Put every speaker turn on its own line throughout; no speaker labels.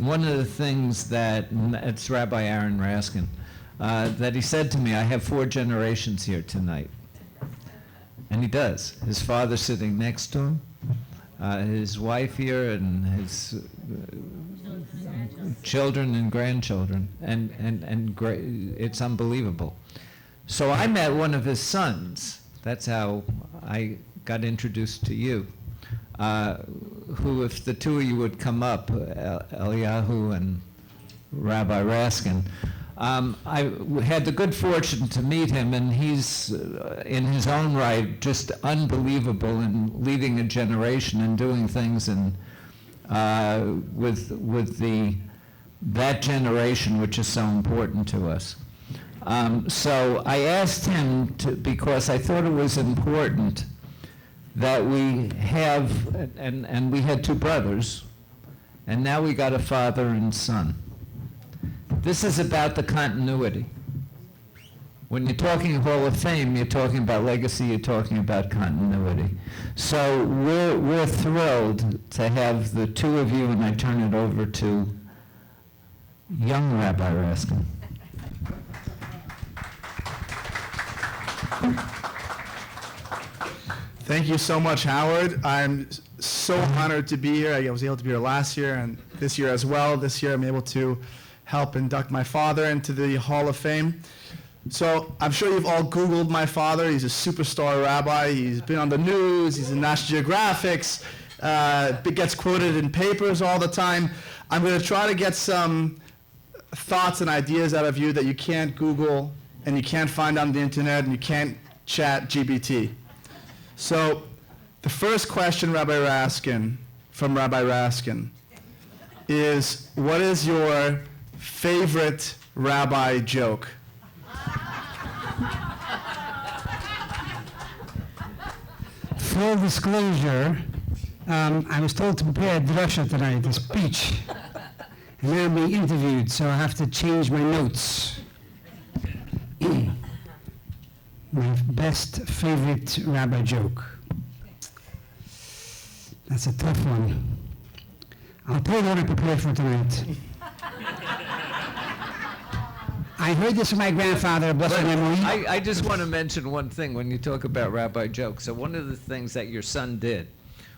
one of the things that, it's Rabbi Aaron Raskin, that he said to me, I have 4 generations here tonight. And he does. His father sitting next to him, his wife here, and his children and grandchildren, and it's unbelievable. So I met one of his sons. That's how I got introduced to you. Who, if the two of you would come up, Eliyahu and Rabbi Raskin, I had the good fortune to meet him, and he's, in his own right, just unbelievable in leading a generation and doing things with that generation, which is so important to us. So I asked him because I thought it was important that we have, and we had 2 brothers, and now we got a father and son. This is about the continuity. When you're talking Hall of Fame, you're talking about legacy, you're talking about continuity. So we're thrilled to have the 2 of you, and I turn it over to young Rabbi Raskin.
Thank you so much, Howard. I'm so honored to be here. I was able to be here last year and this year as well. This year I'm able to help induct my father into the Hall of Fame. So I'm sure you've all Googled my father. He's a superstar rabbi. He's been on the news. He's in National Geographics. Gets quoted in papers all the time. I'm going to try to get some thoughts and ideas out of you that you can't Google and you can't find on the internet and you can't chat GPT. So the first question, Rabbi Raskin, from Rabbi Raskin, is what is your favorite rabbi joke?
Full disclosure, I was told to prepare a drasha tonight, a speech, and now I'm being interviewed, so I have to change my notes. My best favorite rabbi joke. That's a tough one. I'll tell you what I prepared for tonight. I heard this from my grandfather, blessed memory.
I just want to mention one thing when you talk about rabbi jokes. So one of the things that your son did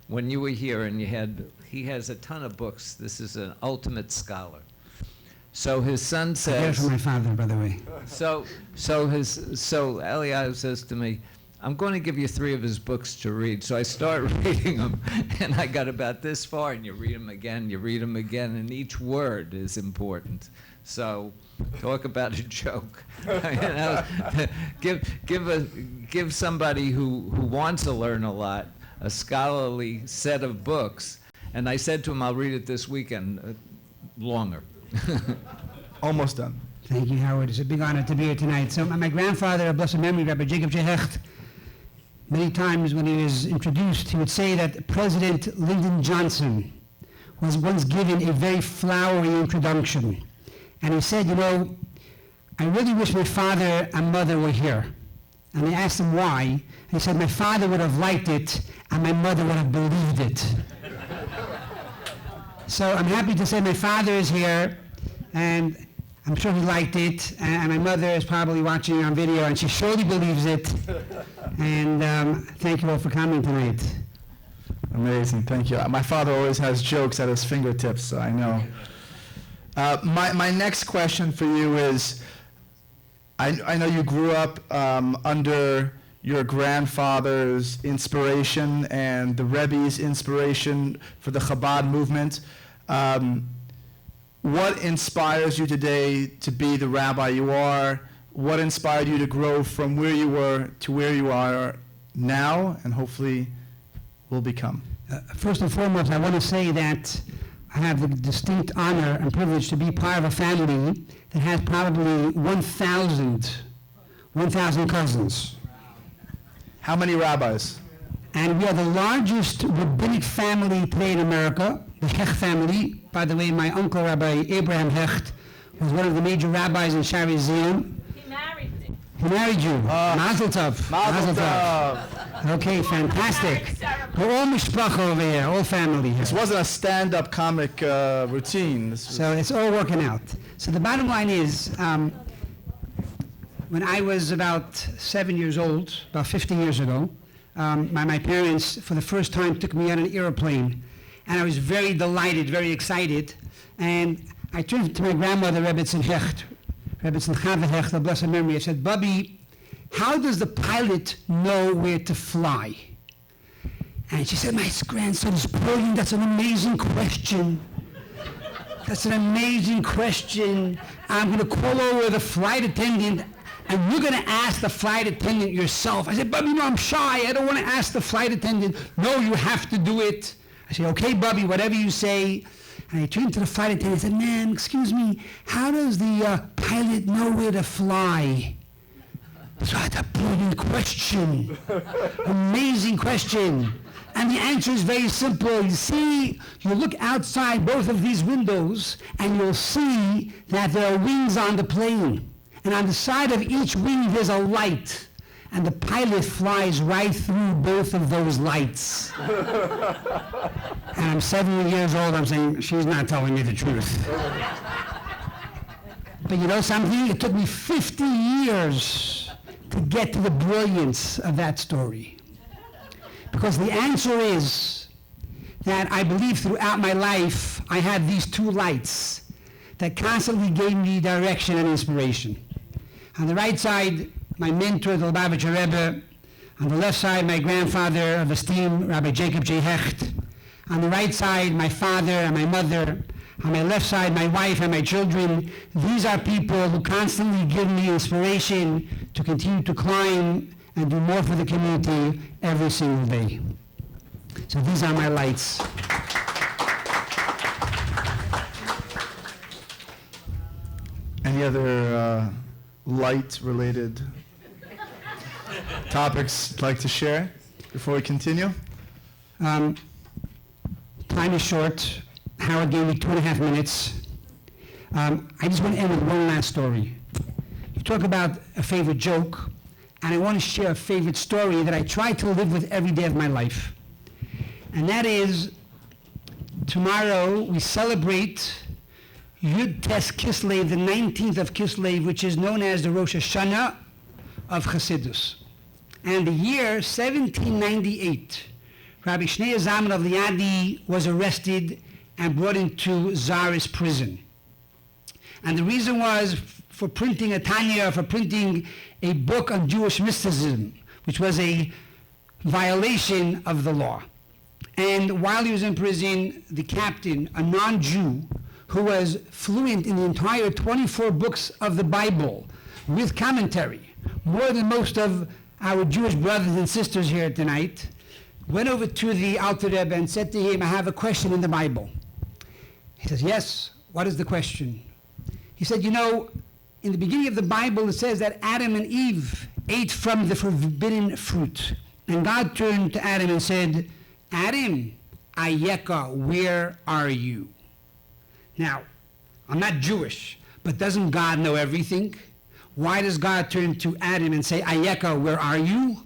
when you were here, and he has a ton of books. This is an ultimate scholar. So his son says.
I heard it from my father, by the way.
So Eliyahu says to me, I'm going to give you 3 of his books to read. So I start reading them, and I got about this far, and you read them again, and each word is important. So talk about a joke. Give somebody who wants to learn a lot a scholarly set of books. And I said to him, I'll read it this weekend, longer.
Almost done.
Thank you, Howard. It's a big honor to be here tonight. So my grandfather, of blessed memory, Rabbi Jacob Shehecht, many times when he was introduced, he would say that President Lyndon Johnson was once given a very flowery introduction. And he said, I really wish my father and mother were here. And they asked him why. He said, my father would have liked it, and my mother would have believed it. So I'm happy to say my father is here, and I'm sure he liked it, and my mother is probably watching on video, and she surely believes it. And thank you all for coming tonight.
Amazing, thank you. My father always has jokes at his fingertips, so I know. My next question for you is, I know you grew up under your grandfather's inspiration and the Rebbe's inspiration for the Chabad movement. What inspires you today to be the rabbi you are? What inspired you to grow from where you were to where you are now and hopefully will become?
First and foremost, I want to say that I have the distinct honor and privilege to be part of a family that has probably 1,000 cousins.
How many rabbis?
And we are the largest rabbinic family today in America, the Hecht family. By the way, my uncle, Rabbi Abraham Hecht, was one of the major rabbis in Shari Zion.
He married me.
He Who married you? Mazel tov.
Mazel tov.
Okay, fantastic. We're all mishpacha over here, all family here.
This wasn't a stand-up comic routine. This was
So it's all working out. So the bottom line is, when I was about 7 years old, about 50 years ago, my parents, for the first time, took me on an airplane. And I was very delighted, very excited. And I turned to my grandmother, Rebbetzin Hecht, Rebbetzin Chava Hecht, of blessed memory. I said, Bubby, how does the pilot know where to fly? And she said, my grandson is brilliant. That's an amazing question. That's an amazing question. I'm going to call over the flight attendant, and you're going to ask the flight attendant yourself. I said, Bubby, no, I'm shy. I don't want to ask the flight attendant. No, you have to do it. I said, okay, Bubby, whatever you say. And I turned to the flight attendant and said, ma'am, excuse me, how does the pilot know where to fly? So that's a brilliant question. Amazing question. And the answer is very simple. You see, you look outside both of these windows, and you'll see that there are wings on the plane. And on the side of each wing, there's a light. And the pilot flies right through both of those lights. And I'm 70 years old, I'm saying, she's not telling me the truth. But you know something? It took me 50 years to get to the brilliance of that story. Because the answer is that I believe throughout my life, I had these two lights that constantly gave me direction and inspiration. On the right side, my mentor, the Lubavitcher Rebbe. On the left side, my grandfather of esteem, Rabbi Jacob J. Hecht. On the right side, my father and my mother. On my left side, my wife and my children. These are people who constantly give me inspiration to continue to climb and do more for the community every single day. So these are my lights.
Any other light-related topics you'd like to share before we continue?
Time is short. Howard gave me 2.5 minutes. I just want to end with one last story. You talk about a favorite joke, and I want to share a favorite story that I try to live with every day of my life. And that is, tomorrow we celebrate Yud Tes Kislev, the 19th of Kislev, which is known as the Rosh Hashanah of Chassidus. And the year 1798, Rabbi Shneur Zalman of Liadi was arrested and brought into Tsarist prison. And the reason was for printing a Tanya, for printing a book on Jewish mysticism, which was a violation of the law. And while he was in prison, the captain, a non-Jew, who was fluent in the entire 24 books of the Bible with commentary, more than most of our Jewish brothers and sisters here tonight, went over to the Alter Rebbe and said to him, I have a question in the Bible. He says, yes, what is the question? He said, you know, in the beginning of the Bible it says that Adam and Eve ate from the forbidden fruit. And God turned to Adam and said, Adam, Ayeka, where are you? Now, I'm not Jewish, but doesn't God know everything? Why does God turn to Adam and say, Ayeka, where are you?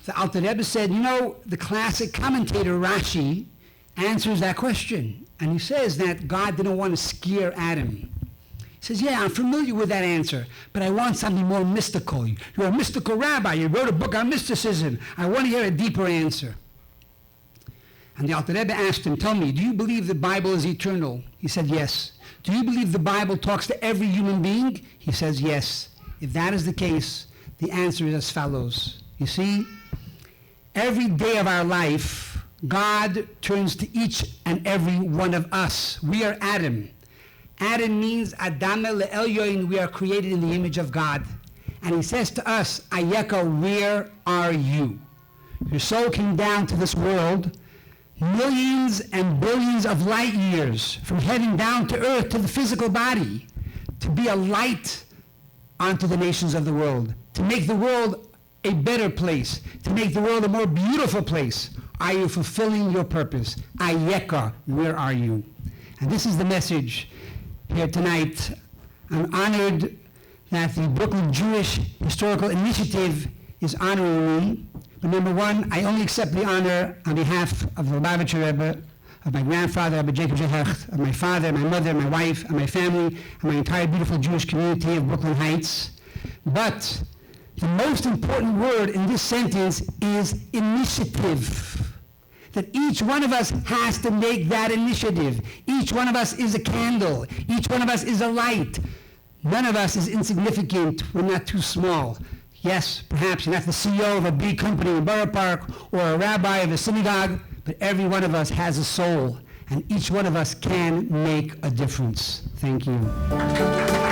The Alter Rebbe said, you know, the classic commentator Rashi answers that question. And he says that God didn't want to scare Adam. He says, yeah, I'm familiar with that answer, but I want something more mystical. You're a mystical rabbi. You wrote a book on mysticism. I want to hear a deeper answer. And the Alter Rebbe asked him, tell me, do you believe the Bible is eternal? He said, yes. Do you believe the Bible talks to every human being? He says, yes. If that is the case, the answer is as follows. You see, every day of our life, God turns to each and every one of us. We are Adam. Adam means Adam le'elyoin, we are created in the image of God. And he says to us, Ayeka, where are you? Your soul came down to this world, millions and billions of light years from heaven down to earth to the physical body, to be a light onto the nations of the world, to make the world a better place, to make the world a more beautiful place. Are you fulfilling your purpose? Ayeka, where are you? And this is the message here tonight. I'm honored that the Brooklyn Jewish Historical Initiative is honoring me. But number one, I only accept the honor on behalf of the Lubavitcher Rebbe, of my grandfather, Rabbi Jacob Jehecht, of my father, my mother, my wife, and my family, and my entire beautiful Jewish community of Brooklyn Heights. But the most important word in this sentence is initiative. That each one of us has to make that initiative. Each one of us is a candle. Each one of us is a light. None of us is insignificant. We're not too small. Yes, perhaps you're not the CEO of a big company in Borough Park or a rabbi of a synagogue, but every one of us has a soul, and each one of us can make a difference. Thank you.